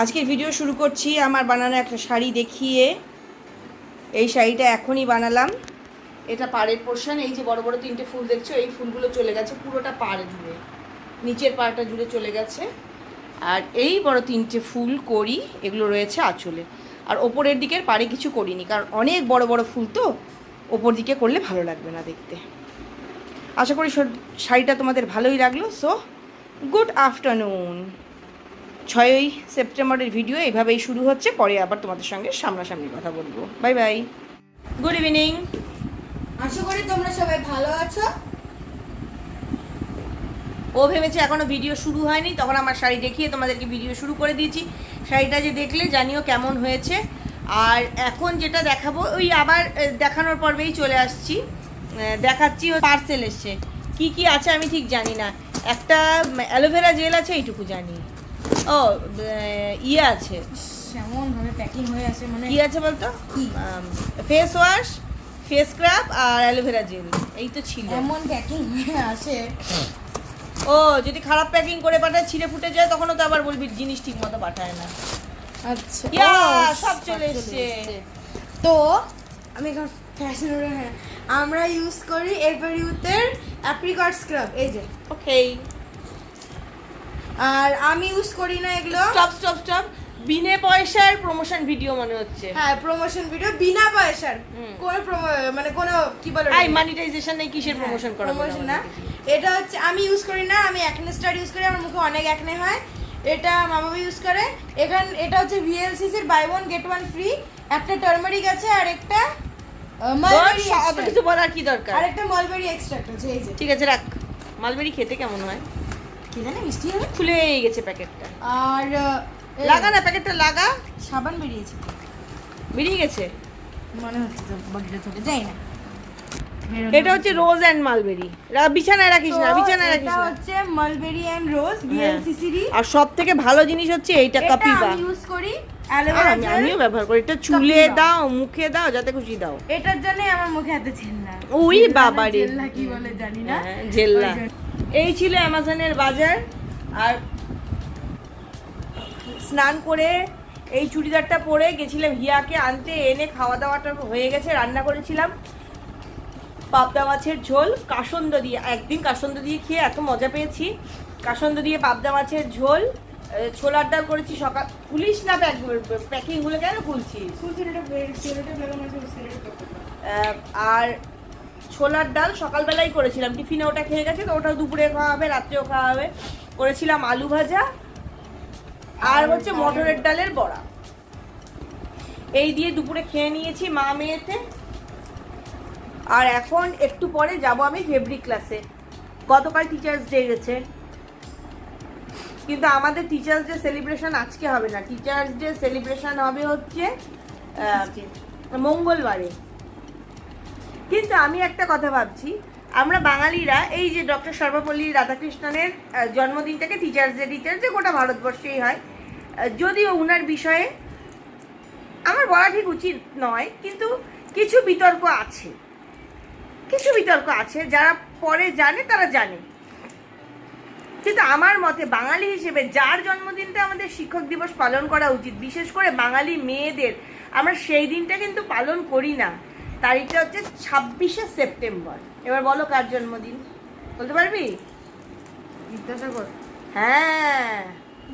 আজকের ভিডিও শুরু করছি আমার বানানো একটা শাড়ি দেখিয়ে। এই শাড়িটা এখনই বানালাম। এটা পাড়ের পোর্শন। এই যে বড় বড় তিনটে ফুল দেখছো, এই ফুলগুলো চলে গেছে পুরোটা পাড় জুড়ে, নিচের পাড়টা জুড়ে চলে গেছে। আর এই বড় তিনটে ফুল করি এগুলো রয়েছে আঁচলে। আর ওপরের দিকের পাড়ে কিছু করিনি, কারণ অনেক বড় বড় ফুল তো ওপর দিকে করলে ভালো লাগবে না দেখতে। আশা করি শাড়িটা তোমাদের ভালোই লাগলো। So good afternoon. 6ই সেপ্টেম্বরের ভিডিও এভাবেই শুরু হচ্ছে, পরে আবার তোমাদের সঙ্গে সামনাসামনি কথা বলবো। Bye bye, good evening. আশা করি তোমরা সবাই ভালো আছো। ও ভেবেছে এখনো ভিডিও শুরু হয়নি, তখন আমার শাড়ি দেখিয়ে তোমাদেরকে ভিডিও শুরু করে দিয়েছি। শাড়িটা যে দেখলে জানিও কেমন হয়েছে। আর এখন যেটা দেখাবো ওই আবার দেখানোর পর্বেই চলে আসছি। দেখাচ্ছি পার্সেল এসছে, কি কি আছে আমি ঠিক জানি না। একটা অ্যালোভেরা জেল আছে এইটুকু জানি। ও ইয়ে আছে, কেমন ভাবে প্যাকিং হয়ে আছে, মানে কি আছে বলতো? ফেস ওয়াশ, ফেস স্ক্রাব আর অ্যালোভেরা জেল, এই তো ছিল। এমন প্যাকিং হয়ে আসে। ও যদি খারাপ প্যাকিং করে পাঠায়, ছিঁড়ে ফুটে যায়, তখনও তো আবার বলবি জিনিস ঠিক মতো পাঠায় না। আচ্ছা, সব চলে এসছে। তো আমি এখন ফ্যাশনেবল, হ্যাঁ আমরা ইউজ করি এভারিউথের অ্যাপ্রিকট স্ক্রাব, এই যে। ওকে, আর আমি ইউজ করি না এগুলো। স্টপ। বিনে পয়সার প্রমোশন ভিডিও মনে হচ্ছে। হ্যাঁ, প্রমোশন ভিডিও বিনা পয়সার। কোনো মানে কোনো কি বলে আই মনিটাইজেশন নেই, কিসের প্রমোশন করা? প্রমোশন না, এটা হচ্ছে আমি ইউজ করি না। আমি অ্যাকনে স্টার ইউজ করি, আমার মুখে অনেক অ্যাকনে হয়। এটা মামা ইউজ করে। এটা হচ্ছে ভিএলসিসির buy one get one free. একটা টার্মারিক আছে আর একটা মালবেরি অত কিছু বলার কি দরকার? আর একটা মালবেরি এক্সট্রাক্ট আছে, এই যে। ঠিক আছে রাখ। মালবেরি খেতে কেমন হয় কি জানি, মিষ্টি হবে। খুলেই গেছে প্যাকেটটা। আর লাগা না, প্যাকেটটা লাগা। সাবান বেরিয়েছে, বেরিয়ে গেছে মনে হচ্ছে তো বডিটা থেকে, যাই না। এটা হচ্ছে রোজ এন্ড মালবেরি। বিছানায় রাখিস না, বিছানায় রাখিস এটা না। হচ্ছে মালবেরি এন্ড রোজ ভিএলসিসির। আর সব থেকে ভালো জিনিস হচ্ছে এইটা, কাপিবা। আমি ইউজ করি অ্যালোভেরা জেল। আমিও ব্যবহার করি। এটা চুলে দাও, মুখে দাও, যাতে খুশি দাও। এটার জন্য আমার মুখে এত ঝেল্লা। ওই বাবা রে, ঝেল্লা কি বলে জানি না। জেল্লা। এই ছিল অ্যামাজনের বাজার। আর স্নান করে এই চুড়িদারটা পরে গেছিলাম হিয়াকে আনতে, এনে খাওয়া দাওয়াটা হয়ে গেছে। রান্না করেছিলাম পাবদা মাছের ঝোল কাসন্দ দিয়ে। একদিন কাসন্দ দিয়ে খেয়ে এত মজা পেয়েছি। কাসন্দ দিয়ে পাবদা মাছের ঝোল, ছোলার ডাল করেছি। সকাল খুলিস না, প্যাকিংগুলো কেন খুলছিস? আর ছোলার ডাল সকালবেলাই করেছিলাম, টিফিনে ওটা খেয়ে গেছে, তো ওটাও দুপুরে খাওয়া হবে, রাত্রেও খাওয়া হবে। করেছিলাম আলু ভাজা আর হচ্ছে মটরের ডালের বড়া। এই দিয়ে দুপুরে খেয়ে নিয়েছি মা মেয়েতে। আর এখন একটু পরে যাব আমি ফেব্রিক ক্লাসে। গতকাল টিচার্স ডে গেছে, কিন্তু আমাদের টিচার্স ডে সেলিব্রেশন আজকে হবে না। টিচার্স ডে সেলিব্রেশন হবে হচ্ছে মঙ্গলবারে। কিন্তু আমি একটা কথা ভাবছি, আমরা বাঙালিরা এই যে ডক্টর সর্বপল্লী রাধাকৃষ্ণনের জন্মদিনটাকে টিচার্স ডে গোটা ভারতবর্ষেই হয়। যদিও উনার বিষয়ে আমার বলা ঠিক উচিত নয়, কিন্তু কিছু বিতর্ক আছে। যারা পরে জানে তারা জানে। কিন্তু আমার মতে বাঙালি হিসেবে যার জন্মদিনটা আমাদের শিক্ষক দিবস পালন করা উচিত, বিশেষ করে বাঙালি মেয়েদের, আমরা সেই দিনটা কিন্তু পালন করি না। তারিখটা হচ্ছে 26শে সেপ্টেম্বর। এবার বলো কার জন্মদিন, বলতে পারবি? বিদ্যাসাগর। হ্যাঁ,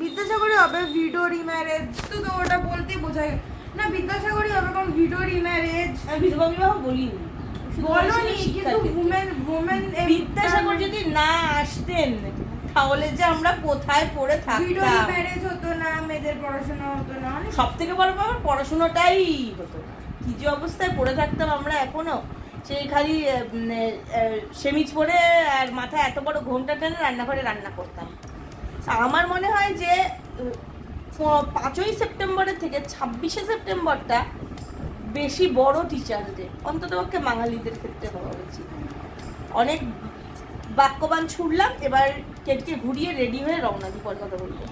বিদ্যাসাগরই হবে। ভিডো রিম্যারেজ তো ওটা বলতেই বোঝায় না, বিদ্যাসাগরই হবে, কারণ ভিডো রিম্যারেজ। বিধবা বিবাহ বলিনি, বলনি, কিন্তু ওমেন বিদ্যাসাগর যদি না আসতেন তাহলে যে আমরা কোথায় পড়ে ভিডো থাকতাম। রিম্যারেজ হতো না, মেয়েদের পড়াশোনা হতো না। সব থেকে বড় ব্যাপার পড়াশোনাটাই হতো না। কি যে অবস্থায় পড়ে থাকতাম আমরা এখনো, সেই খালি সেমিজ পরে আর মাথায় এত বড় ঘোমটা টেনে রান্নাঘরে রান্না করতাম। আমার মনে হয় যে 5ই সেপ্টেম্বরের থেকে 26শে সেপ্টেম্বরটা বেশি বড় টিচার্স ডে, অন্ততপক্ষে বাঙালিদের ক্ষেত্রে হওয়া উচিত। অনেক বাক্যবান ছুড়লাম, এবার কেটকে ঘুরিয়ে রেডি হয়ে রওনা দিই, পর কথা বলবো।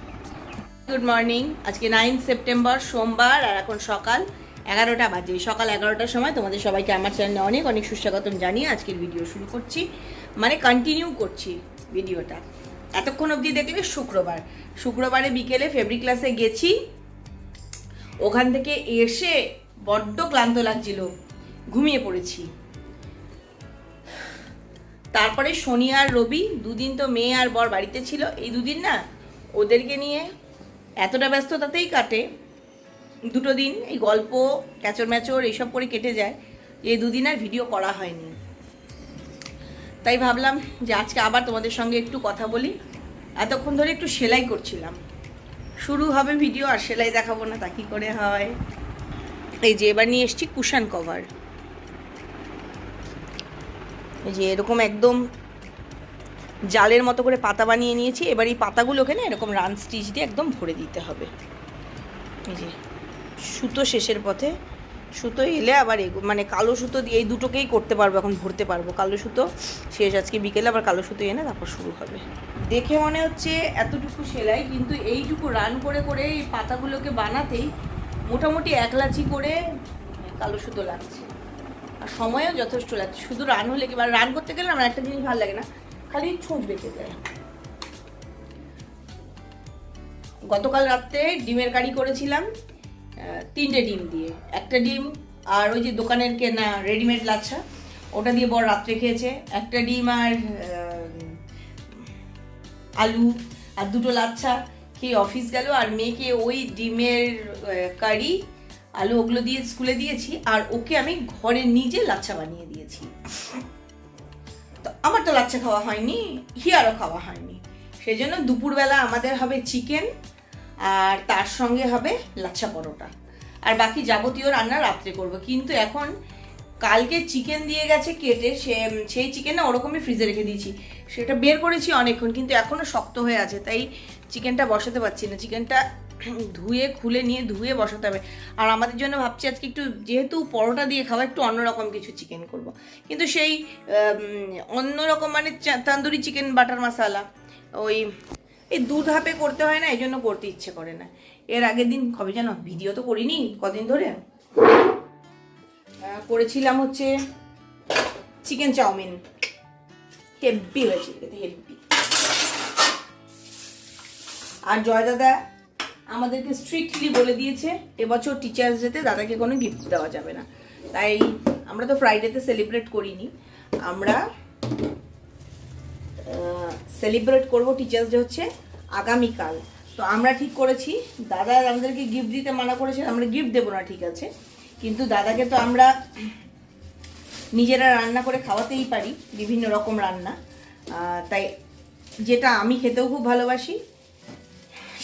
Good morning. আজকে 9 সেপ্টেম্বর সোমবার, আর এখন সকাল 11টা বাজে। সকাল 11টার সময় তোমাদের সবাইকে আমার চ্যানেলে অনেক অনেক সুস্বাগতম জানিয়ে আজকের ভিডিও শুরু করছি, মানে কন্টিনিউ করছি ভিডিওটা। এতক্ষণ অবধি দেখলে শুক্রবারে বিকেলে ফেব্রিক ক্লাসে গেছি, ওখান থেকে এসে বড্ড ক্লান্ত লাগছিল, ঘুমিয়ে পড়েছি। তারপরে শনি আর রবি দুদিন তো মেয়ে আর বর বাড়িতে ছিল, এই দুদিন না ওদেরকে নিয়ে এতটা ব্যস্ততাতেই কাটে, দুটো দিন এই গল্প ক্যাচর ম্যাচর এইসব করে কেটে যায়, এই দুদিন আর ভিডিও করা হয়নি। তাই ভাবলাম যে আজকে আবার তোমাদের সঙ্গে একটু কথা বলি। এতক্ষণ ধরে একটু সেলাই করছিলাম, শুরু হবে ভিডিও আর সেলাই দেখাবো না, তা কী করে হয়। এই যে এবার নিয়ে এসেছি কুশন কভার, এই যে এরকম একদম জালের মতো করে পাতা বানিয়ে নিয়েছি। এবার এই পাতাগুলোকে না এরকম রান স্টিচ দিয়ে একদম ভরে দিতে হবে। এই যে সুতো শেষের পথে, সুতো এলে আবার মানে কালো সুতো দিয়ে এই দুটোকেই করতে পারবো, এখন ভরতে পারবো। কালো সুতো শেষ, আজকে বিকেলে আবার কালো সুতো এনে তারপর শুরু হবে। দেখে মনে হচ্ছে এতটুকু সেলাই, কিন্তু এইটুকু রান করে করে এই পাতাগুলোকে বানাতেই মোটামুটি 1 লাচি করে কালো সুতো লাগছে, আর সময়ও যথেষ্ট লাগছে। শুধু রান হলে কি, রান করতে গেলে আমার একটা জিনিস ভালো লাগে না, খালি ছোঁচ বেঁকে যায়। গতকাল রাত্রে ডিমের কারি করেছিলাম 3টে ডিম দিয়ে, একটা ডিম আর ওই যে দোকানের কেনা রেডিমেড লাচ্ছা ওটা দিয়ে বড় রাত্রে খেয়েছে, একটা ডিম আর আলু আর 2টো লাচ্ছা খেয়ে অফিস গেল। আর মেয়েকে ওই ডিমের কারি আলু ওগুলো দিয়ে স্কুলে দিয়েছি, আর ওকে আমি ঘরে নিজে লাচ্ছা বানিয়ে দিয়েছি। তো আমার তো লাচ্ছা খাওয়া হয়নি, হিয়ারও খাওয়া হয়নি, সেজন্য দুপুরবেলা আমাদের হবে চিকেন আর তার সঙ্গে হবে লাচ্ছা পরোটা, আর বাকি যাবতীয় রান্না রাত্রে করব। কিন্তু এখন কালকে চিকেন দিয়ে গেছে কেটে, সেই চিকেন না ওরকমই ফ্রিজে রেখে দিয়েছি, সেটা বের করেছি অনেকক্ষণ, কিন্তু এখনও শক্ত হয়ে আছে, তাই চিকেনটা বসাতে পারছি না। চিকেনটা ধুয়ে খুলে নিয়ে ধুয়ে বসাতে হবে। আর আমাদের জন্য ভাবছি আজকে একটু, যেহেতু পরোটা দিয়ে খাওয়া, একটু অন্যরকম কিছু চিকেন করব, কিন্তু সেই অন্যরকম মানে তান্দুরি চিকেন বাটার মশালা, ওই এই দুধ হাপে করতে হয় না, এই জন্য করতে ইচ্ছে করে না। এর আগের দিন কবে যেন, ভিডিও তো করিনি কদিন ধরে, করেছিলাম হচ্ছে চিকেন চাউমিন, হেভি হয়েছে, হেভি। আর জয় দাদা আমাদেরকে স্ট্রিক্টলি বলে দিয়েছে এবছর টিচার্স ডেতে দাদাকে কোনো গিফট দেওয়া যাবে না, তাই আমরা তো ফ্রাইডেতে সেলিব্রেট করিনি, আমরা সেলিব্রেট করব টিচার্স ডে হচ্ছে আগামীকাল। তো আমরা ঠিক করেছি, দাদা আমাদেরকে গিফট দিতে মানা করেছে, আমরা গিফট দেবো না ঠিক আছে, কিন্তু দাদাকে তো আমরা নিজেরা রান্না করে খাওয়াতেই পারি, বিভিন্ন রকম রান্না। তাই যেটা আমি খেতেও খুব ভালোবাসি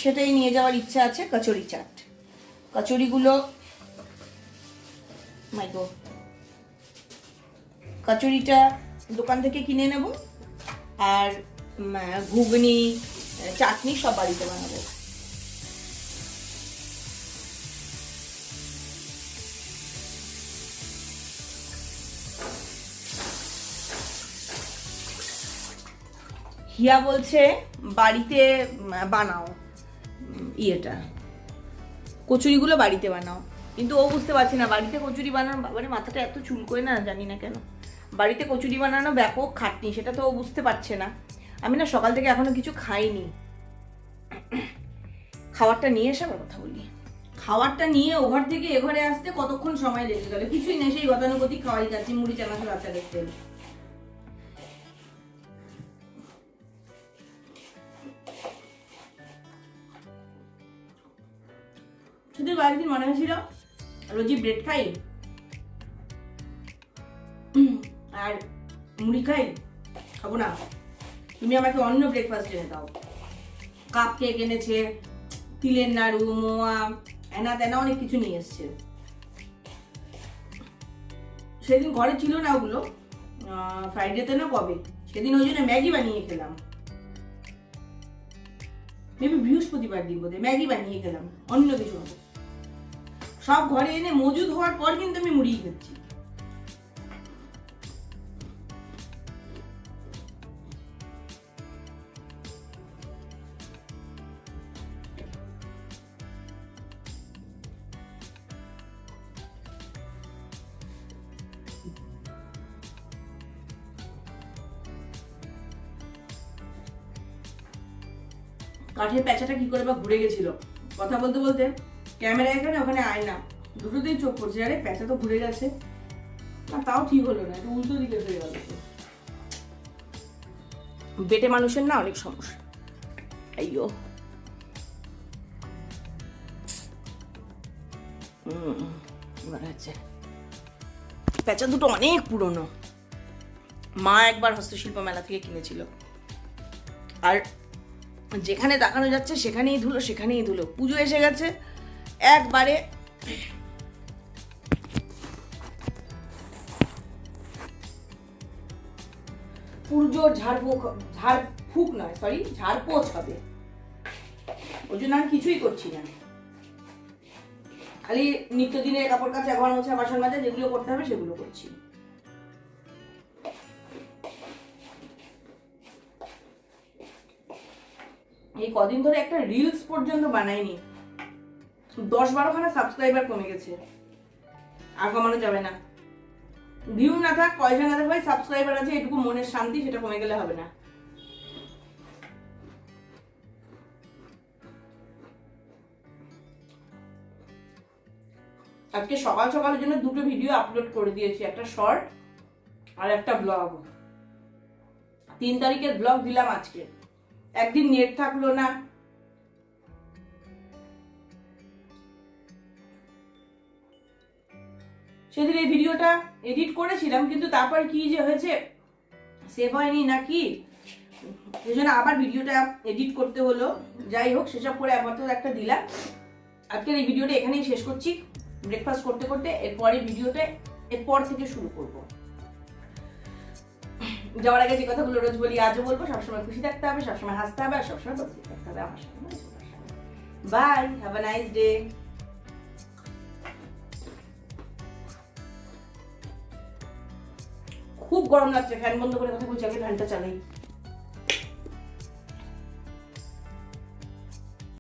সেটাই নিয়ে যাওয়ার ইচ্ছা আছে, কচুরি চাট। কচুরিগুলো মাইগো, কচুরিটা দোকান থেকে কিনে নেব, আর ঘুগনি চাটনি সব বাড়িতে বানাবো। হিয়া বলছে বাড়িতে বানাও ইয়েটা, কচুরিগুলো বাড়িতে বানাও, কিন্তু ও বুঝতে পারছে না বাড়িতে কচুরি বানানো, বাবারে মাথাটা এত চুলকোয় না, জানি না কেন। বাড়িতে কচুরি বানানো ব্যাপক খাটনি, সেটা তো ও বুঝতে পারছে না। আমি না সকাল থেকে এখনো কিছু খাইনি, খাবারটা নিয়ে এসে আবার কথা বলি। খাবারটা নিয়ে ওঘর থেকে এঘরে আসতে কতক্ষণ সময় লেগে গেল, কিছুই নেই, সেই গতানুগতিক খাওয়াই যাচ্ছে, মুড়ি চানাচুর আচারের তেল। শুধু কয়েকদিন মনে হয়েছিল রোজই ব্রেড খাই আর মুড়ি খাই, খাবো না, তুমি আমাকে অন্য ব্রেকফাস্ট এনে দাও। কাপ কেক এনেছে, তিলের নাড়ু, মোয়া, এনা তেনা অনেক কিছু নিয়ে এসছে। সেদিন ঘরে ছিল না ওগুলো, ফ্রাইডেতে না কবে, সেদিন ওই জন্য ম্যাগি বানিয়ে খেলাম, মেবি বৃহস্পতিবার দিন বোধহয় ম্যাগি বানিয়ে খেলাম, অন্য কিছু না। সব ঘরে এনে মজুদ হওয়ার পর কিন্তু আমি মুড়িয়ে খাচ্ছি। কাঠের প্যাঁচাটা কি করে বা ঘুরে গেছিল, কথা বলতে বলতে ক্যামেরা এখানে, ওখানে আয়না, দুটোতেই চোখ পড়ছে। আরে প্যাঁচা তো ঘুরে গেছে, না তাও ঠিক হলো না, একটু উল্টো দিকে হয়ে গেল। বেটে মানুষের না অনেক সমস্যা। আইয়ো আছে। প্যাঁচা দুটো অনেক পুরনো, মা একবার হস্তশিল্প মেলা থেকে কিনেছিল, আর যেখানে দেখানো যাচ্ছে সেখানেই ধুলো, সেখানেই ধুলো। পুজো এসে গেছে, একবারে পুজো ঝাড়ফুঁক নয়, সরি, ঝাড়পোছ হবে। ওই জন্য আমি কিছুই করছি না, খালি নিত্যদিনের কাপড় কাচা, ঘর মোছা, বাসন মাজা, যেগুলো করতে হবে সেগুলো করছি। এই কদিন ধরে একটা রিলস পর্যন্ত বানাইনি, 10-12খানা সাবস্ক্রাইবার কমে গেছে, আর কমানো যাবে না। ভিউ না থাক, পয়সা না থাক, ভাই সাবস্ক্রাইবার আছে, এটুকু মনের শান্তি, সেটা কমে গেলে হবে না। আজকে সকাল সকালের জন্য দুটো ভিডিও আপলোড করে দিয়েছি, একটা শর্ট আর একটা ব্লগ। 3 তারিখের ব্লগ দিলাম আজকে, একদিন নেট থাকলো না, সেদিন এই ভিডিওটা এডিট করেছিলাম, কিন্তু তারপর কি যে হয়েছে, সেভ হয়নি নাকি, সেই জন্য আবার ভিডিওটা এডিট করতে হলো। যাই হোক, সেসব করে আপাতত একটা দিলাম। আজকের এই ভিডিওটা এখানেই শেষ করছি, ব্রেকফাস্ট করতে করতে। এরপরে ভিডিওটা এরপর থেকে শুরু করব। যাওয়ার আগে যে কথাগুলো রোজ বলি আজও বলবো, সবসময় খুশি থাকতে হবে, সবসময় হাসতে হবে, আর সবসময় পজিটিভ থাকতে হবে আমার সঙ্গে। Bye, have a nice day. খুব গরম লাগছে, ফ্যান বন্ধ করে কথা বলছি, আগে ফ্যানটা চালাই।